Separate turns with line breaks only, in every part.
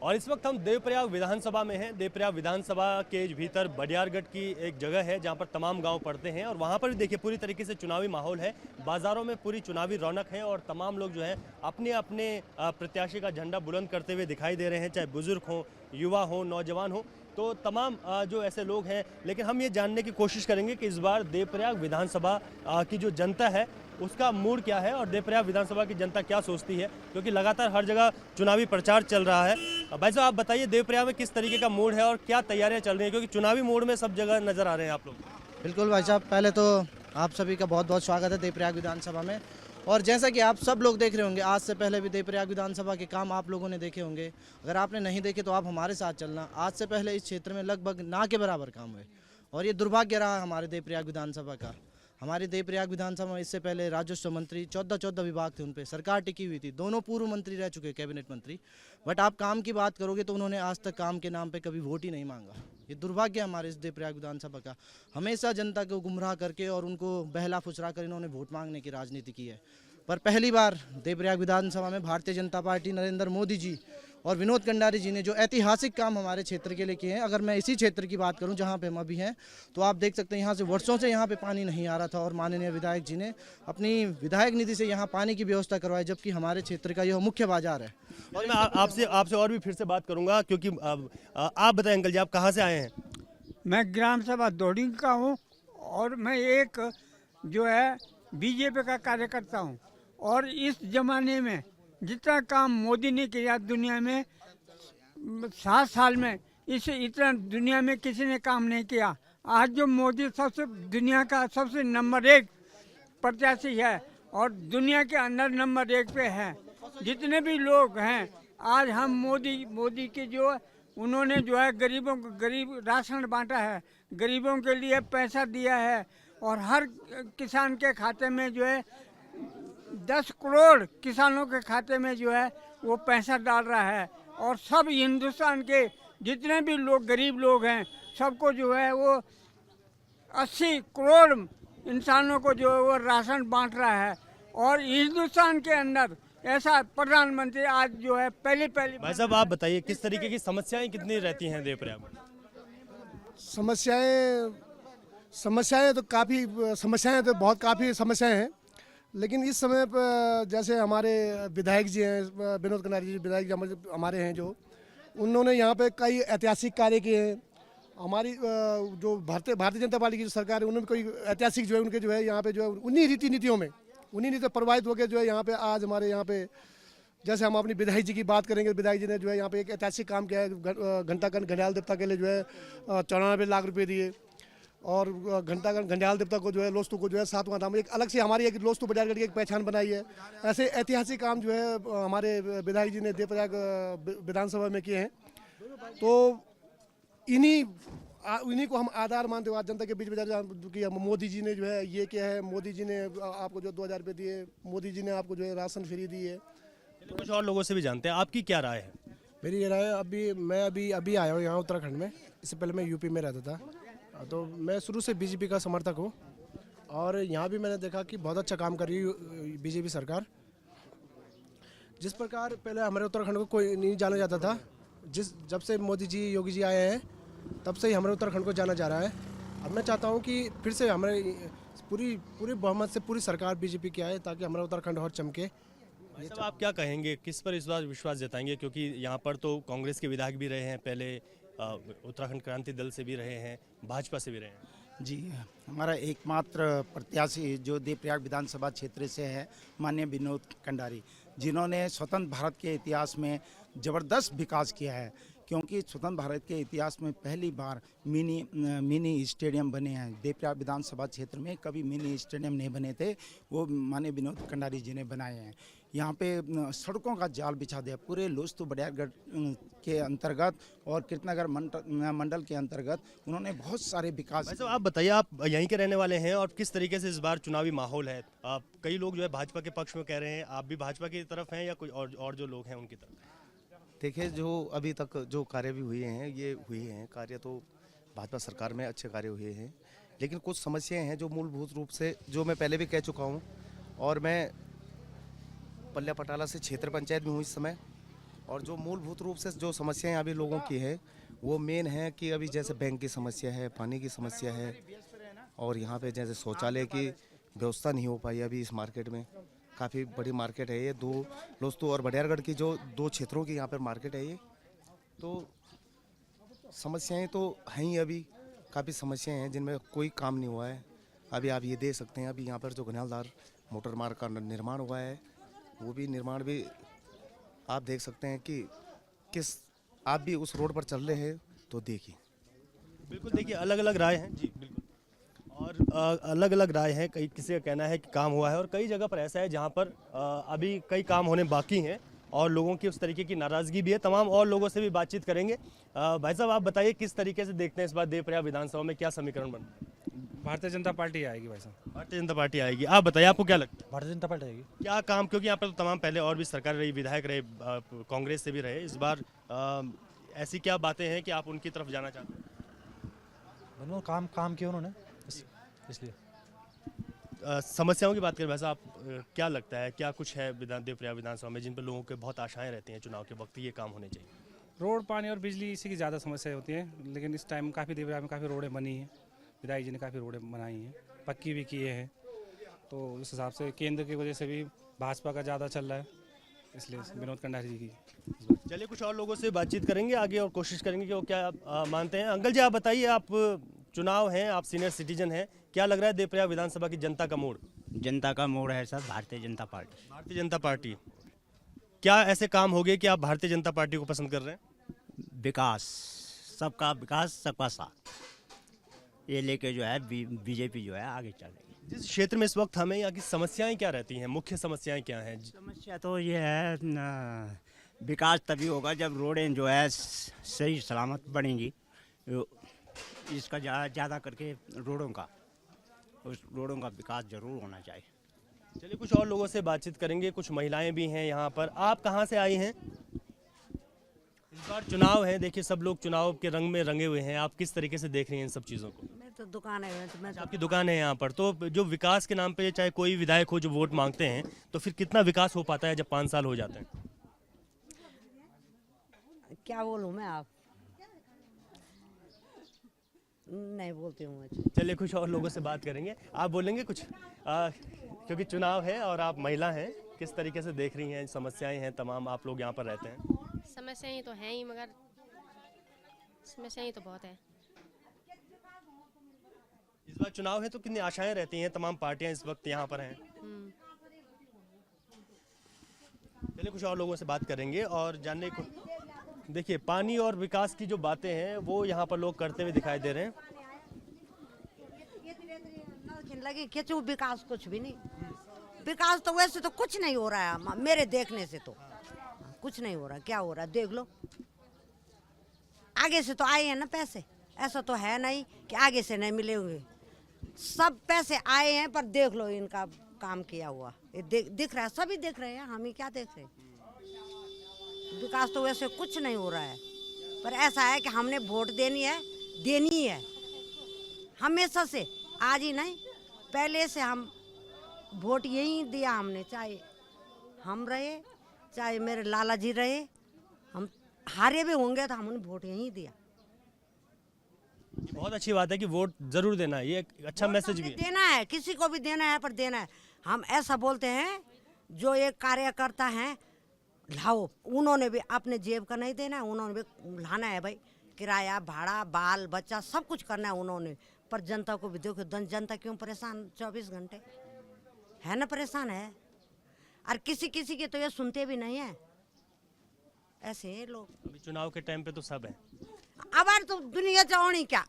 और इस वक्त हम देवप्रयाग विधानसभा में हैं। देवप्रयाग विधानसभा के भीतर बडियारगढ़ की एक जगह है जहां पर तमाम गांव पड़ते हैं और वहां पर भी देखिए पूरी तरीके से चुनावी माहौल है। बाजारों में पूरी चुनावी रौनक है और तमाम लोग जो है अपने अपने प्रत्याशी का झंडा बुलंद करते हुए दिखाई दे रहे हैं, चाहे बुजुर्ग हो, युवा हो, नौजवान हो। तो तमाम जो ऐसे लोग हैं, लेकिन हम ये जानने की कोशिश करेंगे कि इस बार देवप्रयाग विधानसभा की जो जनता है उसका मूड क्या है और देवप्रयाग विधानसभा की जनता क्या सोचती है, क्योंकि लगातार हर जगह चुनावी प्रचार चल रहा है। भाई साहब, आप बताइए देवप्रयाग में किस तरीके का मूड है और क्या तैयारियां चल रही हैं, क्योंकि चुनावी मूड में सब जगह नजर आ रहे हैं आप लोग।
बिल्कुल भाई साहब, पहले तो आप सभी का बहुत बहुत स्वागत है देवप्रयाग विधानसभा में। और जैसा कि आप सब लोग देख रहे होंगे, आज से पहले भी देवप्रयाग विधानसभा के काम आप लोगों ने देखे होंगे। अगर आपने नहीं देखे तो आप हमारे साथ चलना। आज से पहले इस क्षेत्र में लगभग ना के बराबर काम हुए और ये दुर्भाग्य रहा हमारे देवप्रयाग विधानसभा का। हमारे देवप्रयाग विधानसभा में इससे पहले राजस्व मंत्री 14 विभाग थे, उन पे सरकार टिकी हुई थी। दोनों पूर्व मंत्री रह चुके, कैबिनेट मंत्री। बट आप काम की बात करोगे तो उन्होंने आज तक काम के नाम पे कभी वोट ही नहीं मांगा। ये दुर्भाग्य है हमारे इस देवप्रयाग विधानसभा का। हमेशा जनता को गुमराह करके और उनको बहला फुसरा कर इन्होंने वोट मांगने की राजनीति की है। पर पहली बार देवप्रयाग विधानसभा में भारतीय जनता पार्टी, नरेंद्र मोदी जी और विनोद कंडारी जी ने जो ऐतिहासिक काम हमारे क्षेत्र के लिए किए हैं। अगर मैं इसी क्षेत्र की बात करूं जहां पे हम अभी हैं, तो आप देख सकते हैं यहाँ से वर्षों से यहाँ पे पानी नहीं आ रहा था और माननीय विधायक जी ने अपनी विधायक निधि से यहाँ पानी की व्यवस्था करवाई, जबकि हमारे क्षेत्र का यह मुख्य बाजार है।
और मैं आपसे और भी फिर से बात करूंगा, क्योंकि आप बताएं अंकल जी, आप कहाँ से आए हैं?
मैं ग्राम सभा दौड़ी का हूँ और मैं एक जो है बीजेपी का कार्यकर्ता हूँ। और इस जमाने में जितना काम मोदी ने किया दुनिया में 7 साल में, इसे इतना दुनिया में किसी ने काम नहीं किया। आज जो मोदी सबसे दुनिया का सबसे नंबर 1 प्रत्याशी है और दुनिया के अंदर नंबर 1 पे है। जितने भी लोग हैं, आज हम मोदी के जो उन्होंने जो है गरीबों को गरीब राशन बांटा है, गरीबों के लिए पैसा दिया है और हर किसान के खाते में जो है 10 करोड़ किसानों के खाते में जो है वो पैसा डाल रहा है। और सब हिंदुस्तान के जितने भी लोग गरीब लोग हैं, सबको जो है वो 80 करोड़ इंसानों को जो है वो राशन बांट रहा है। और हिंदुस्तान के अंदर ऐसा प्रधानमंत्री आज जो है पहली
भाई साहब, आप बताइए किस तरीके की समस्याएं कितनी रहती हैं देवप्रयाग में?
समस्याएं तो बहुत काफ़ी समस्याएं हैं। लेकिन इस समय पर जैसे हमारे विधायक जी हैं, विनोद कंडारी जी विधायक जी हमारे हैं, जो उन्होंने यहाँ पे कई ऐतिहासिक कार्य किए हैं। हमारी जो भारतीय जनता पार्टी की जो सरकार है, उन्होंने कोई ऐतिहासिक जो है उनके जो है यहाँ पे जो है उन्हीं रीति नीतियों में प्रभावित होकर जो है यहाँ पे आज हमारे यहाँ पे जैसे हम अपनी विधायक जी की बात करेंगे, विधायक जी ने जो है यहाँ पे एक ऐतिहासिक काम किया है। घंटाकन घंडियाल देवता के लिए जो है 94 लाख रुपए दिए और घंटाकन घंडियाल देवता को जो है लोस्तु को जो है 7वां धाम, एक अलग से हमारी एक लोस्तु बडियारगढ़ की एक पहचान बनाई है। ऐसे ऐतिहासिक काम जो है हमारे विधायक जी ने देवप्रयाग विधानसभा में किए हैं। तो इन्हीं को हम आधार मानते हुए जनता के बीच में कि मोदी जी ने जो है ये किया है, मोदी जी ने आपको जो 2000 रुपये दिए, मोदी जी ने आपको जो है राशन फ्री दी है।
तो कुछ और लोगों से भी जानते हैं, आपकी क्या राय है?
मेरी ये राय है, मैं अभी आया हूँ यहाँ उत्तराखंड में। इससे पहले मैं यूपी में रहता था, तो मैं शुरू से बीजेपी का समर्थक हूँ और यहाँ भी मैंने देखा कि बहुत अच्छा काम कर रही है बीजेपी सरकार। जिस प्रकार पहले हमारे उत्तराखंड को कोई नहीं जाना जाता था, जब से मोदी जी योगी जी आए हैं तब से ही हमारे उत्तराखंड को जाना जा रहा है। अब मैं चाहता हूँ कि फिर से हमारे पूरी बहुमत से पूरी सरकार बीजेपी की आए ताकि हमारा उत्तराखंड और चमके।
सब आप क्या कहेंगे, किस पर इस बार विश्वास जताएंगे, क्योंकि यहाँ पर तो कांग्रेस के विधायक भी रहे हैं, पहले उत्तराखंड क्रांति दल से भी रहे हैं, भाजपा से भी रहे हैं।
जी, हमारा एकमात्र प्रत्याशी जो देवप्रयाग विधानसभा क्षेत्र से है माननीय विनोद कंडारी, जिन्होंने स्वतंत्र भारत के इतिहास में ज़बरदस्त विकास किया है। क्योंकि स्वतंत्र भारत के इतिहास में पहली बार मिनी स्टेडियम बने हैं। देवप्रयाग विधानसभा क्षेत्र में कभी मिनी स्टेडियम नहीं बने थे, वो माननीय विनोद कंडारी जी ने बनाए हैं। यहाँ पे सड़कों का जाल बिछा दिया पूरे लोस्तु बडियारगढ़ के अंतर्गत और कृतनगर मंडल के अंतर्गत उन्होंने बहुत सारे विकास।
वैसे आप बताइए, आप यहीं के रहने वाले हैं और किस तरीके से इस बार चुनावी माहौल है? आप कई लोग जो है भाजपा के पक्ष में कह रहे हैं, आप भी भाजपा की तरफ हैं या कोई और जो लोग हैं उनकी तरफ?
देखिए, जो अभी तक जो कार्य भी हुए हैं, ये हुए हैं कार्य तो भाजपा सरकार में अच्छे कार्य हुए हैं। लेकिन कुछ समस्याएं हैं जो मूलभूत रूप से, जो मैं पहले भी कह चुका हूं, और मैं पल्ल्या पटाला से क्षेत्र पंचायत में हूँ इस समय, और जो मूलभूत रूप से जो समस्याएं अभी लोगों की है वो मेन है कि अभी जैसे बैंक की समस्या है, पानी की समस्या है, और यहाँ पे जैसे शौचालय की व्यवस्था नहीं हो पाई अभी इस मार्केट में। काफ़ी बड़ी मार्केट है ये, दो लोस्तु और बडियारगढ़ की जो दो क्षेत्रों की यहाँ पर मार्केट है ये। तो समस्याएं तो हैं ही, अभी काफ़ी समस्याएं हैं जिनमें कोई काम नहीं हुआ है। अभी आप ये देख सकते हैं, अभी यहाँ पर जो घनियालदार मोटर मार्ग का निर्माण हुआ है, वो भी निर्माण भी आप देख सकते हैं कि आप भी उस रोड पर चल रहे हैं तो देखिए।
बिल्कुल, देखिए अलग अलग राय हैं जी, बिल्कुल। और अलग अलग राय है, कई किसी का कहना है कि काम हुआ है और कई जगह पर ऐसा है जहां पर अभी कई काम होने बाकी हैं और लोगों की उस तरीके की नाराज़गी भी है। तमाम और लोगों से भी बातचीत करेंगे। भाई साहब, आप बताइए किस तरीके से देखते हैं इस बार देवप्रयाग विधानसभा में क्या समीकरण बन रहा है?
भारतीय जनता पार्टी आएगी भाई साहब।
भारतीय जनता पार्टी आएगी। आप बताइए, आपको क्या लगता है?
भारतीय जनता पार्टी आएगी।
क्या काम, क्योंकि यहाँ पर तो तमाम पहले और भी सरकार रही, विधायक रहे, कांग्रेस से भी रहे, इस बार ऐसी क्या बातें हैं कि आप उनकी तरफ जाना चाहते हैं?
दोनों काम किया उन्होंने, इसलिए।
समस्याओं की बात करें वैसे आप क्या लगता है, क्या कुछ है देवप्रयाग विधानसभा में जिन पर लोगों के बहुत आशाएं रहती हैं चुनाव के वक्त ये काम होने चाहिए?
रोड, पानी और बिजली, इसी की ज़्यादा समस्या होती है, लेकिन इस टाइम काफ़ी देवप्रयाग में काफ़ी रोडें बनी हैं। विधायक जी ने काफ़ी रोडें बनाई हैं, पक्की भी किए हैं। तो उस हिसाब से केंद्र की वजह से भी भाजपा का ज़्यादा चल रहा है, इसलिए विनोद कंडारी जी की।
चलिए कुछ और लोगों से बातचीत करेंगे आगे और कोशिश करेंगे कि वो क्या मानते हैं। अंकल जी, आप बताइए, आप चुनाव हैं, आप सीनियर सिटीजन हैं, क्या लग रहा है देवप्रयाग विधानसभा की जनता का मूड?
जनता का मूड है sir Bharatiya Janata party.
Bharatiya Janata party. क्या ऐसे काम हो गए कि आप भारतीय जनता पार्टी को पसंद कर रहे हैं?
विकास, सबका विकास सबका साथ, ये लेके जो है बीजेपी जो है आगे चल रही है।
जिस क्षेत्र में इस वक्त हमें यहाँ की समस्याएं क्या रहती हैं, मुख्य समस्याएं क्या हैं?
समस्या तो ये है विकास तभी होगा जब रोडें जो है सही सलामत बनेंगी। इसका ज़्यादा करके रोडों का विकास जरूर होना चाहिए।
चलिए कुछ और लोगों से बातचीत करेंगे, कुछ महिलाएं भी हैं यहाँ पर। आप कहाँ से आई हैं? इस बार चुनाव है, देखिए सब लोग चुनाव के रंग में रंगे हुए हैं, आप किस तरीके से देख रही हैं इन सब चीज़ों को?
मैं तो दुकान है, तो मैं तो
आपकी दुकान है यहाँ पर, तो जो विकास के नाम पे चाहे कोई विधायक हो जो वोट मांगते हैं, तो फिर कितना विकास हो पाता है जब 5 साल हो जाते हैं?
क्या बोलूँ मैं, आप नहीं बोलती हूँ मैं।
चलिए कुछ और लोगों से बात करेंगे। आप बोलेंगे कुछ? क्योंकि चुनाव है और आप महिला हैं, किस तरीके से देख रही हैं, समस्याएं हैं तमाम, आप लोग यहाँ पर रहते हैं?
समस्याएं तो हैं ही, मगर समस्याएं तो बहुत है।
इस बार चुनाव है तो कितनी आशाएं रहती हैं, तमाम पार्टियां इस वक्त यहाँ पर हैं। चलिए कुछ और लोगों से बात करेंगे और जानने को। देखिए पानी और विकास की जो बातें हैं वो यहाँ पर लोग करते हुए दिखाई दे रहे हैं।
लगे क्या विकास, कुछ भी नहीं विकास, तो वैसे तो कुछ नहीं हो रहा है मेरे देखने से, तो कुछ नहीं हो रहा। क्या हो रहा है देख लो, आगे से तो आए हैं ना पैसे, ऐसा तो है नहीं कि आगे से नहीं मिलेंगे। सब पैसे आए हैं, पर देख लो इनका काम किया हुआ ये दिख रहा है, सभी देख रहे हैं, हम ही क्या देख रहे हैं। विकास तो वैसे कुछ नहीं हो रहा है, पर ऐसा है कि हमने वोट देनी है हमेशा से, आज ही नहीं पहले से हम वोट यही दिया हमने, चाहे हम रहे चाहे मेरे लाला जी रहे, हम हारे भी होंगे तो हमने वोट यही दिया।
बहुत अच्छी बात है कि वोट जरूर देना है, ये एक अच्छा मैसेज भी है।
देना है, किसी को भी देना है, पर देना है। हम ऐसा बोलते हैं, जो एक कार्यकर्ता हैं लाओ, उन्होंने भी अपने जेब का नहीं देना है, उन्होंने भी लाना है भाई, किराया भाड़ा बाल बच्चा सब कुछ करना है उन्होंने। पर जनता को भी देखो, जनता क्यों परेशान 24 घंटे है ना, परेशान है। और किसी के तो ये सुनते भी नहीं है, ऐसे हैं लोग।
अभी चुनाव के टाइम पे तो सब है,
अब तो दुनिया जाओनी क्या,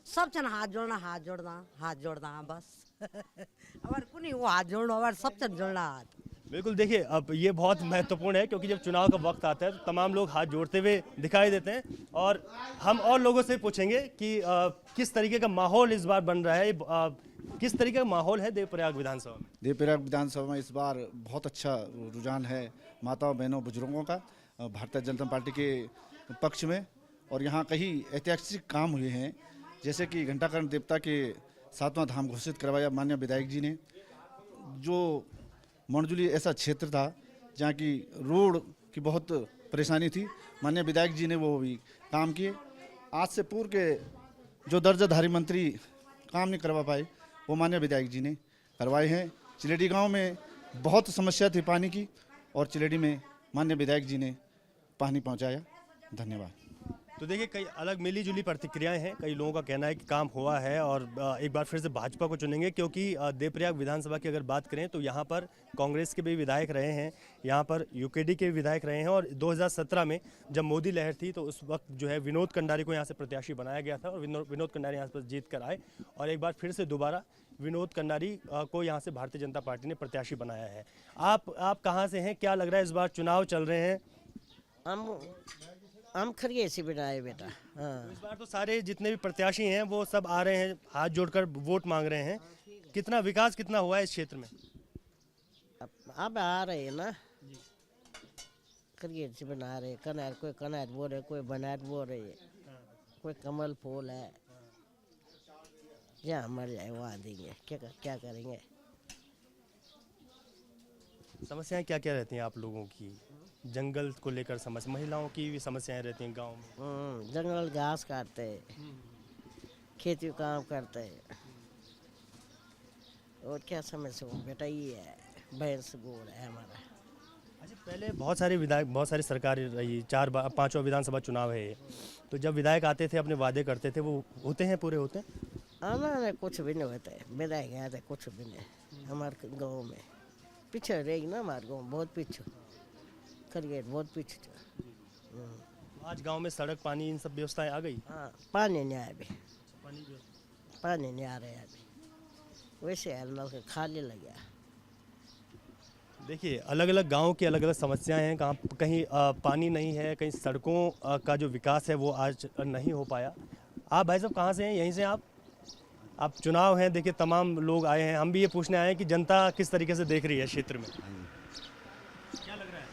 सब जन हाथ जोड़ना बस अब कुनी वो हाथ जोड़ो, अब सब जन जोड़ना हाथ।
बिल्कुल। देखिए अब ये बहुत महत्वपूर्ण है क्योंकि जब चुनाव का वक्त आता है तो तमाम लोग हाथ जोड़ते हुए दिखाई देते हैं और हम और लोगों से पूछेंगे कि किस तरीके का माहौल इस बार बन रहा है, किस तरीके का माहौल है देवप्रयाग विधानसभा में?
देवप्रयाग विधानसभा में इस बार बहुत अच्छा रुझान है माताओं बहनों बुजुर्गों का भारतीय जनता पार्टी के पक्ष में। और यहाँ कई ऐतिहासिक काम हुए हैं, जैसे कि घंटाकर्ण देवता के 7वां धाम घोषित करवाया माननीय विधायक जी ने। जो मंडजुली ऐसा क्षेत्र था जहाँ की रोड की बहुत परेशानी थी, माननीय विधायक जी ने वो भी काम किए। आज से पूर्व के जो दर्जाधारी मंत्री काम नहीं करवा पाए, वो माननीय विधायक जी ने करवाए हैं। चिलेडी गांव में बहुत समस्या थी पानी की, और चिलेडी में माननीय विधायक जी ने पानी पहुंचाया। धन्यवाद।
तो देखिए, कई अलग मिली जुली प्रतिक्रियाएं हैं। कई लोगों का कहना है कि काम हुआ है और एक बार फिर से भाजपा को चुनेंगे, क्योंकि देवप्रयाग विधानसभा की अगर बात करें तो यहाँ पर कांग्रेस के भी विधायक रहे हैं, यहाँ पर यूकेडी के भी विधायक रहे हैं, और 2017 में जब मोदी लहर थी तो उस वक्त जो है विनोद कंडारी को यहाँ से प्रत्याशी बनाया गया था, और विनोद कंडारी यहाँ पर जीत कर आए, और एक बार फिर से दोबारा विनोद कंडारी को यहाँ से भारतीय जनता पार्टी ने प्रत्याशी बनाया है। आप कहाँ से हैं? क्या लग रहा है, इस बार चुनाव चल रहे हैं?
हम खरिए से बनाए बेटा। हाँ,
इस बार तो सारे जितने भी प्रत्याशी हैं वो सब आ रहे हैं, हाथ जोड़कर वोट मांग रहे हैं। कितना विकास कितना हुआ है इस क्षेत्र में?
अब आ रहे हैं ना, खरिए से बना रहे। कनार, कोई कनार बो रहे, कोई बनार बो रहे है, कोई कमल फूल है। जहाँ मर जाए वहाँ देंगे, क्या करेंगे।
समस्याएं क्या क्या रहती हैं आप लोगों की? जंगल को लेकर समस्या, महिलाओं की भी समस्याएं रहती हैं गांव में।
जंगल घास काटते हैं, खेती काम करते हैं, और क्या समस्या हो बेटा, ये है भैंस गोड़ है हमारा।
अच्छा, पहले बहुत सारे विधायक, बहुत सारी सरकारें रही, 4-5वां विधानसभा चुनाव है ये, तो जब विधायक आते थे अपने वादे करते थे, वो होते हैं, पूरे होते हैं?
नहीं, कुछ भी नहीं होता है। विधायक आते कुछ भी नहीं हमारे गाँव में। पीछे रहेगी ना हमारे गाँव, बहुत पीछे करिए, बहुत पीछे।
आज गांव में सड़क, पानी, इन सब व्यवस्थाएं आ गई?
हाँ, पानी नहीं आया अभी, पानी नहीं आ रहा है अभी, वैसे नल के खाली लग गया।
देखिए, अलग अलग गांव की अलग अलग समस्याएं हैं। कहीं पानी नहीं है, कहीं सड़कों का जो विकास है वो आज नहीं हो पाया। आप भाई साहब कहाँ से हैं? यहीं से आप चुनाव हैं, देखिए तमाम लोग आए हैं, हम भी ये पूछने आए हैं कि जनता किस तरीके से देख रही है क्षेत्र में। क्या लग रहा है?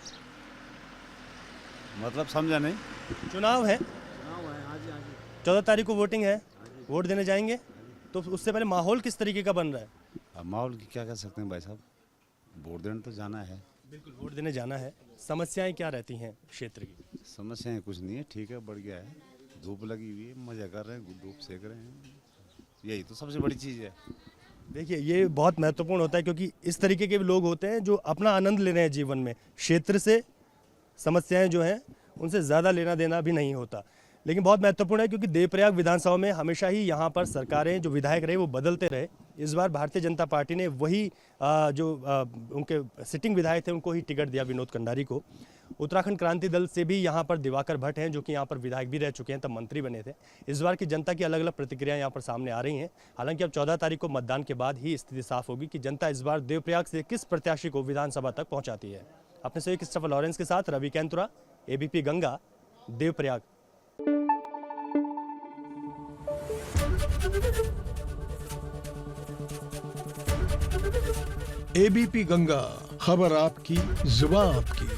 मतलब समझा नहीं।
चुनाव है, 14 तारीख को वोटिंग है, वोट देने जाएंगे, तो उससे पहले माहौल किस तरीके का बन रहा है?
अब माहौल की क्या कह सकते हैं भाई साहब, वोट देने तो जाना है।
बिल्कुल, वोट देने जाना है। समस्याएं क्या रहती हैं क्षेत्र की?
समस्याएं कुछ नहीं है, ठीक है, बढ़ गया है, धूप लगी हुई है, मजा कर रहे हैं, धूप सेक रहे हैं, यही तो सबसे बड़ी चीज़ है।
देखिए, ये बहुत महत्वपूर्ण होता है, क्योंकि इस तरीके के भी लोग होते हैं जो अपना आनंद ले रहे हैं जीवन में, क्षेत्र से समस्याएं जो हैं उनसे ज़्यादा लेना देना भी नहीं होता। लेकिन बहुत महत्वपूर्ण है, क्योंकि देवप्रयाग विधानसभा में हमेशा ही यहाँ पर सरकारें, जो विधायक रहे वो बदलते रहे। इस बार भारतीय जनता पार्टी ने वही उनके सिटिंग विधायक थे उनको ही टिकट दिया, विनोद कंडारी को। उत्तराखंड क्रांति दल से भी यहाँ पर दिवाकर भट्ट हैं, जो कि यहाँ पर विधायक भी रह चुके हैं, तब मंत्री बने थे। इस बार की जनता की अलग अलग प्रतिक्रियाएं यहाँ पर सामने आ रही हैं। हालांकि अब 14 तारीख को मतदान के बाद ही स्थिति साफ होगी कि जनता इस बार देवप्रयाग से किस प्रत्याशी को विधानसभा तक पहुँचाती है। अपने सहयोगी क्रिस्टोफर लॉरेंस के साथ रवि कैंतुरा, ABP गंगा, देवप्रयाग।
ABP गंगा, खबर आपकी, जुबान आपकी।